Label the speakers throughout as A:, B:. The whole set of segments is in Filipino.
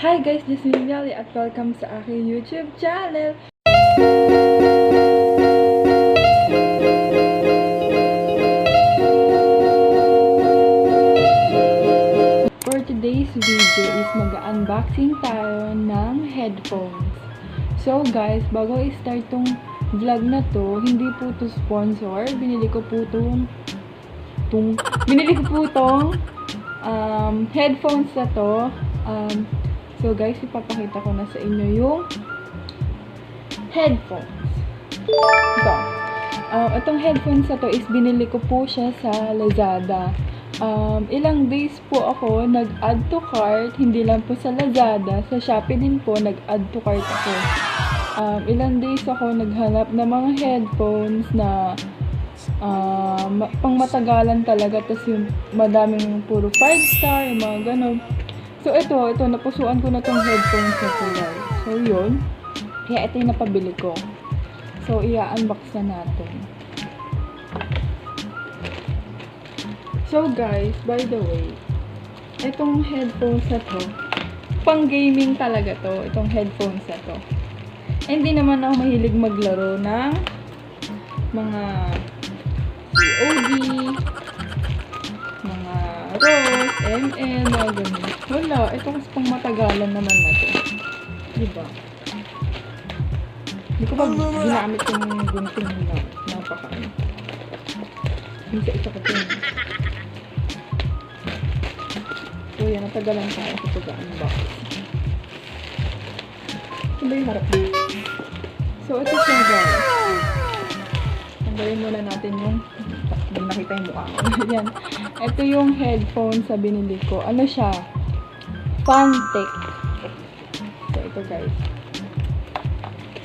A: Hi guys, this is miely at welcome sa aking YouTube channel. For today's video is mag-unboxing tayo ng headphones. So guys, bago i-start tong vlog na to, hindi po to sponsor. Binili ko po tong headphones na to. So guys, ipapakita ko na sa inyo yung headphones. So, itong headphones na to is binili ko po siya sa Lazada. Ilang days po ako nag-add to cart, hindi lang po sa Lazada, sa Shopee din po nag-add to cart ako. Ilang days ako naghanap ng mga headphones na pang matagalan talaga, tas yung madaming puro 5-star, yung mga ganon. So, ito, napusuan ko na tong headphones na to, guys. So, yun. Kaya ito yung napabili ko. So, i-unbox na natin. So, guys, by the way, itong headphones na to, pang gaming talaga to, itong headphones na to. Hindi naman ako mahilig maglaro ng mga COD, mga ROS, ML, mga ganun. Wala, ito kasi pang matagalan naman na to. Diba? Hindi ko pa ginamit yung gunting na napakaano. Isa-isa ko ito. So, yan, natagalan tayo sa pag-unbox. Ito ba yung harap niya? So, ito siya, guys. Tanggalin muna natin yung hindi nakita yung mukha ko. Yan. Ito yung headphone sa binili ko. Ano siya? Fantech. So, ito guys.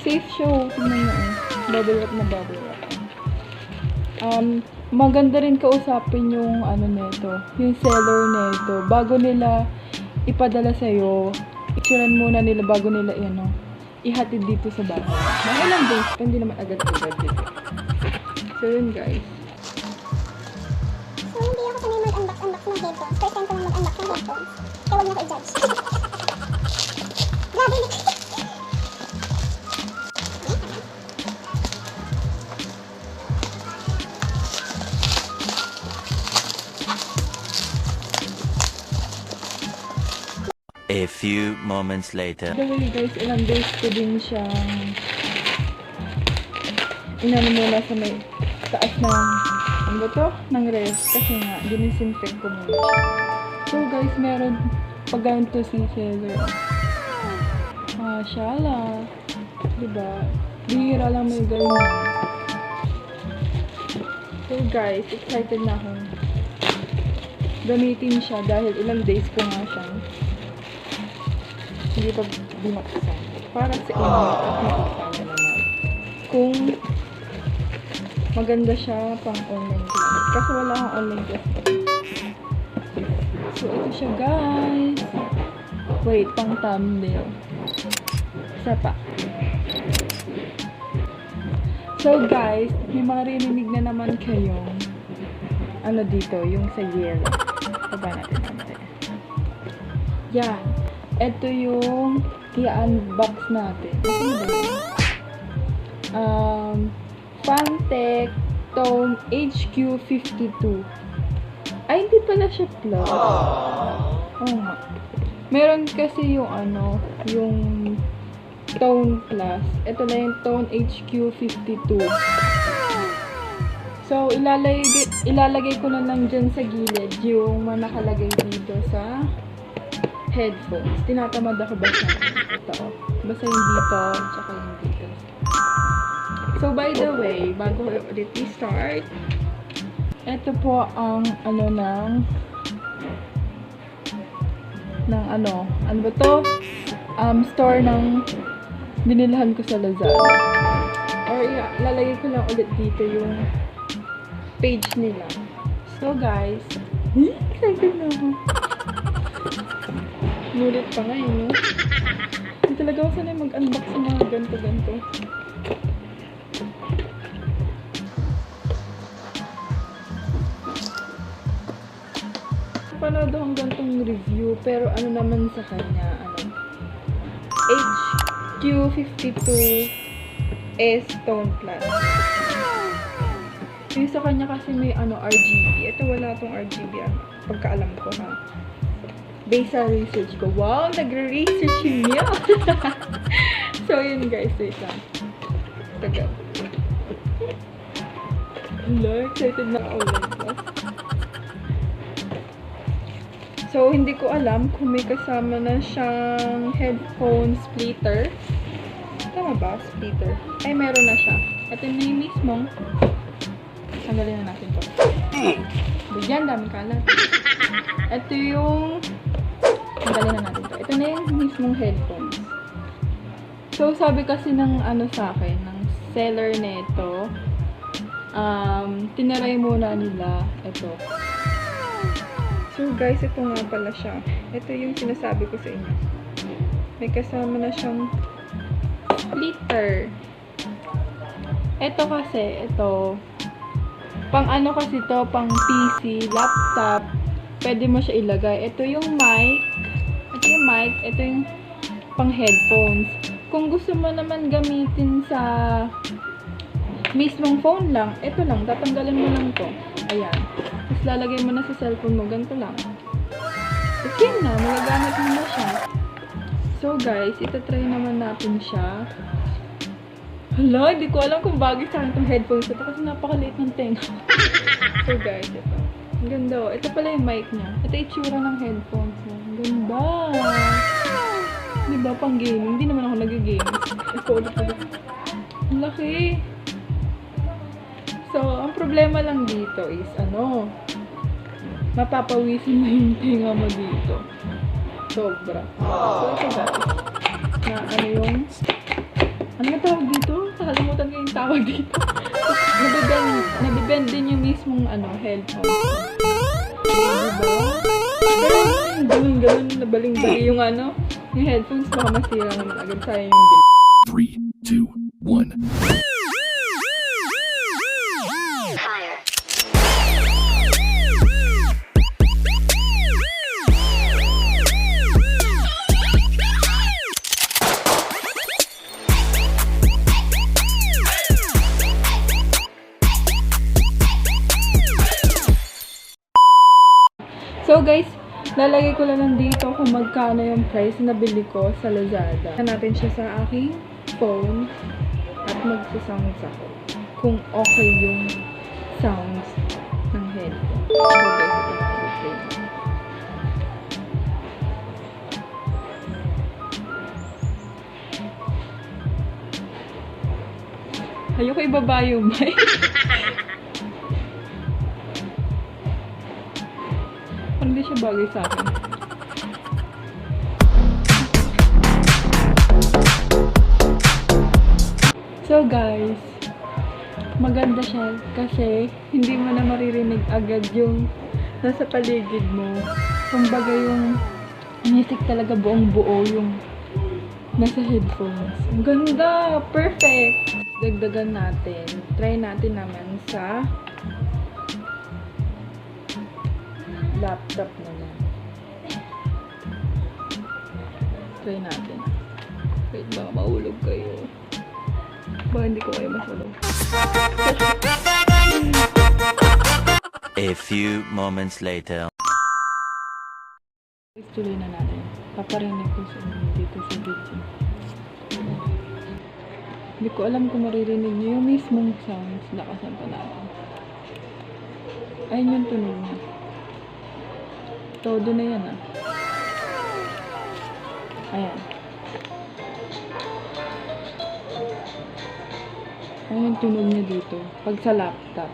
A: Safe show. Tingnan nyo eh. Bubble wrap na bubble wrap. Maganda rin kausapin yung ano nito. Yung seller nito. Bago nila ipadala sa'yo, picturean muna nila bago nila ihatid dito sa bahay. Mga ilang days, hindi naman agad-agad dito. So, yun guys.
B: So, hindi ako sanay mag-unbox ng headphones. First time ko lang mag-unbox ng headphones. Kaya wag na ko i-judge. Grabe na.
C: A few moments later.
A: By the way guys, ilang days ko din siyang inano muna sa may taas ng ano to? Ng rest. Kasi nga, dinisinfect ko muna siya. So guys, meron pag ganito si seller. Shala. Diba? Bihira lang may ganyan. So guys, excited na akong gamitin siya dahil ilang days ko nga siyang hindi pa binaksan. Para sa inyo at makita nyo naman kung maganda siya pang online class. Kasi wala akong online class. So, ito siya guys. Wait, pang thumbnail. Isa pa. So guys, may mga rininig na naman kayong ano dito, yung sa yellow. Baba natin natin. Yan. Ito yung i-unbox natin. Fantech Tone HQ52. Ay, hindi pala siya plug. Oo nga. Meron kasi yung yung Tone Plus. Ito na yung Tone HQ52. So, ilalagay ko na lang dyan sa gilid yung nakalagay dito sa headphones. Tinatamad ako basta ito. Basta yung dito, tsaka yung dito. So, by the way, bago ulit i-start, ito po ang ano ba to? Store ng binilhan ko sa Lazada. Or lalagay ko lang ulit dito yung page nila. So, guys, excited na ako. Nulit pa nga no? Hindi talaga ako sanay mag-unbox ng mga ganito-ganito. Panood akong gantong review, pero ano naman sa kanya, HQ52 S Tone Plus. Yung sa kanya kasi may RGB. Ito wala tong RGB. Pagkaalam ko ha. Based sa research ko. Wow! Nagre-research niya! So, yun guys. Wait lang. Tagal. Hello, excited na ako online class. So, hindi ko alam kung may kasama na siyang headphone splitter. Tama ba? Splitter. Ay, meron na siya. Ito na yung mismong. Tanggalin na natin to. Bigyan, dami kalat. Ito yung tanggalin na natin to. Ito na yung mismong headphones. So, sabi kasi ng sa akin, ng seller nito, tinaray muna nila ito. So, guys, ito nga pala siya. Ito yung sinasabi ko sa inyo. May kasama na siyang splitter. Ito kasi, pang kasi to, pang PC, laptop, pwede mo siya ilagay. Ito yung mic, ito yung pang headphones. Kung gusto mo naman gamitin sa mismong phone lang, ito lang, tatanggalin mo lang to. Ayan. Tapos lalagay mo na sa cellphone mo, ganito lang. Tapos yun na, magagamit mo na siya. So guys, itatry naman natin siya. Hala, hindi ko alam kung bagay sa akin itong headphones ito kasi napakaliit ng tenga. So guys, ito. Ang ganda. Ito pala yung mic niya. Ito itsura ng headphones niya. Ang ganda. Diba, pang gaming? Hindi naman ako nag-game. Ito ulit. Ang laki. So, ang problema lang dito is, mapapawisin mo yung tenga mo dito. Sobra. So, ito guys. Ano nga tawag dito? Nakalimutan ko yung tawag dito. Nabibend din yung mismong headphone. Diba? Pero yung gawin, nabaling-bali yung yung headphones, baka masira naman agad. Sayang yung bill.
D: 3, 2, 1.
A: So guys, lalagay ko lang dito kung magkano yung price na nabili ko sa Lazada. Natin siya sa aking phone at magsasounds ako kung okay yung sounds ng headphone. So guys, ito na. Ayoko ibaba yung mic. Hindi siya bagay sa akin. So guys, maganda siya kasi hindi mo na maririnig agad yung nasa paligid mo. Kumbaga yung music talaga buong buo yung nasa headphones. Ang ganda! Perfect! Dagdagan natin. Try natin naman sa laptop naman. Try natin. Wait, baka mahulog kayo. Baka hindi ko kayo mahulog.
C: A few moments later.
A: Tuloy na natin. Paparinig ko sa inyo dito sa video. Hindi ko alam kung maririnig niyo yung mismong sounds. Lakasan pa natin. Ayun yung tunog niya. Todo na yan Ayan. Ayun yung tunog niya dito. Pag sa laptop.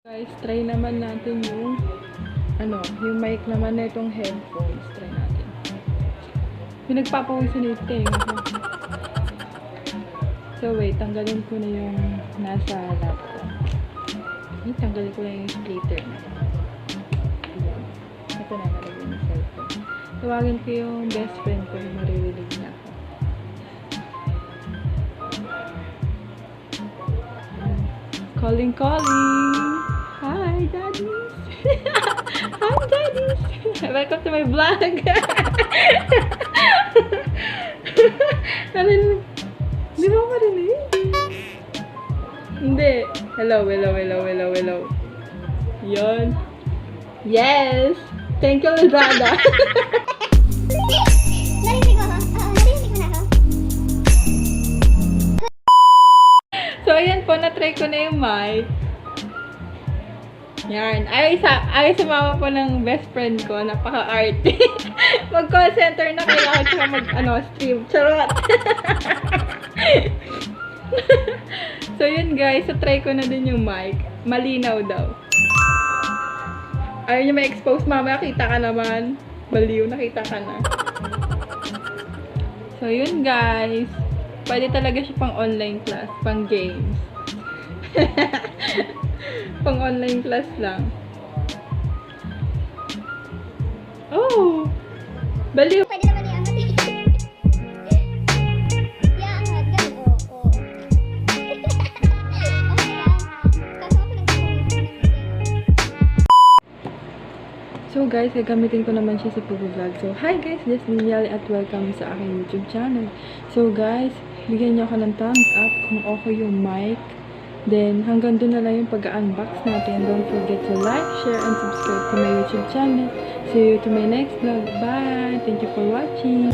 A: Guys, try naman natin yung yung mic naman na itong headphones. Try natin. Pinagpapawisan yung tenga ko. So wait, tanggalin ko na yung nasa laptop. Tanggalin ko lang yung splitter. Ito na, nalagyan yung cellphone. Tawagin ko yung best friend ko yung maririnig niya ako. Calling! Hi, daddies! Hi, daddies! Welcome to my vlog! Narinig? Di ba marinig? Hindi. Hello, hello, hello, hello, hello. Yun. Yes! Thank you, Lazada.
B: Narinig mo, ha? Oo, narinig mo na ako.
A: So, ayan po, na-try ko na yung mic. Yan. Ay sumama po ng best friend ko. Napaka-arte. Mag-call center na kaya ako tsaka stream. Charot! So, yun guys. So, try ko na din yung mic. Malinaw daw. Ayaw niyo ma-expose mamaya. Kita ka naman. Baliw. Nakita ka na. So, yun guys. Pwede talaga siya pang online class. Pang games. Pang online class lang. Oh! Baliw!
B: Pwede naman i-angat eh. I-angat, ganun. Oo. Okay lang. Kaso ako nagpapawisan ng
A: So guys, gagamitin ko naman siya sa pag-vlog. So, hi guys! This is Miely at welcome sa aking YouTube channel. So guys, bigyan niyo ako ng thumbs up kung okay yung mic. Then, hanggang doon na lang yung pag-unbox natin. Don't forget to like, share, and subscribe to my YouTube channel. See you to my next vlog. Bye! Thank you for watching!